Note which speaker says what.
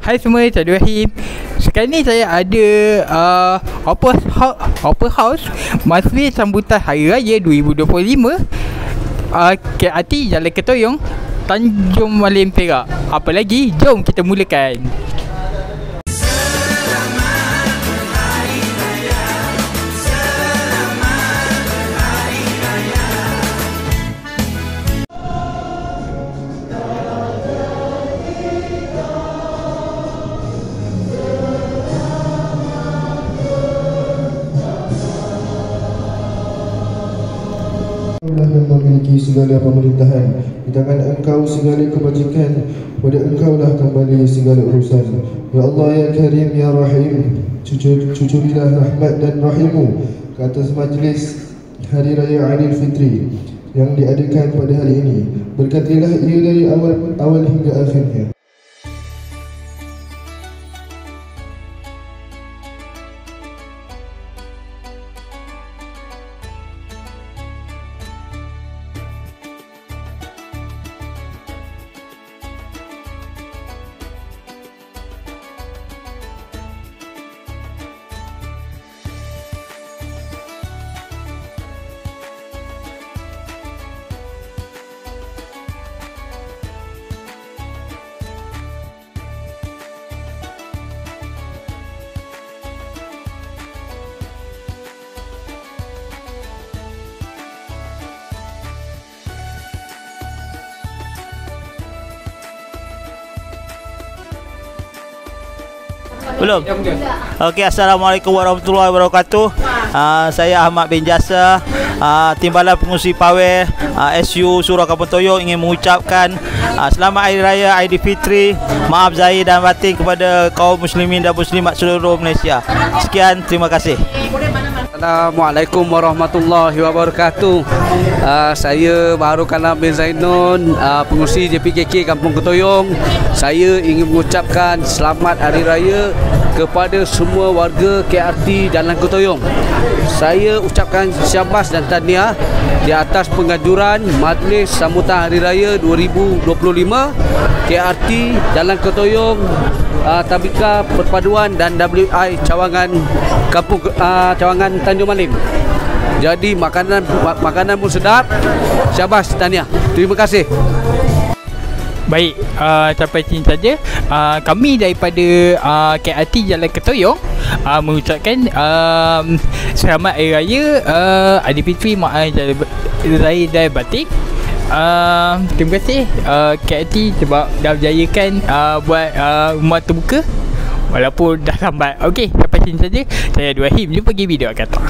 Speaker 1: Hai semua, saya Rahim. Sekarang ni saya ada open house majlis sambutan Hari Raya 2025 KRT Jalan Ketoyong, Tanjung Malim, Perak. Apa lagi? Jom kita mulakan.
Speaker 2: Yang memiliki segala pemerintahan, di tangan Engkau segala kebajikan, pada Engkau lah kembali segala urusan. Ya Allah, Ya Karim, Ya Rahim, cucurilah rahmat dan rahim-Mu ke atas majlis Hari Raya Aidil Fitri yang diadakan pada hari ini. Berkatilah ia dari awal hingga akhirnya.
Speaker 3: Belum? Okey, Assalamualaikum warahmatullahi wabarakatuh. Saya Ahmad bin Jasa, Timbalan Pengurusi Pawai SU Surau Kampung Toyong, ingin mengucapkan selamat Hari Raya Aidilfitri. Maaf zahir dan batin kepada kaum muslimin dan muslimat seluruh Malaysia. Sekian, terima kasih.
Speaker 4: Assalamualaikum warahmatullahi wabarakatuh. Saya Baharul Kalam bin Zainun, pengurusi JPKK Kampung Ketoyong. Saya ingin mengucapkan selamat Hari Raya kepada semua warga KRT Jalan Ketoyong. Saya ucapkan syabas dan tahniah di atas penganjuran Majlis Sambutan Hari Raya 2025 KRT Jalan Ketoyong, Tabika Perpaduan dan WI Cawangan Kampung Cawangan Tanjung Malim. Jadi makanan pun sedap. Syabas, tahniah. Terima kasih.
Speaker 1: Baik, sampai sini saja. Kami daripada KRT Jalan Ketoyong mengucapkan selamat Hari Raya Aidilfitri, maaf zahir dan batin. Terima kasih KRT sebab dah berjayakan buat rumah terbuka walaupun dah lambat. Okey, sampai sini saja. Saya Rahim. Jumpa lagi video akan datang.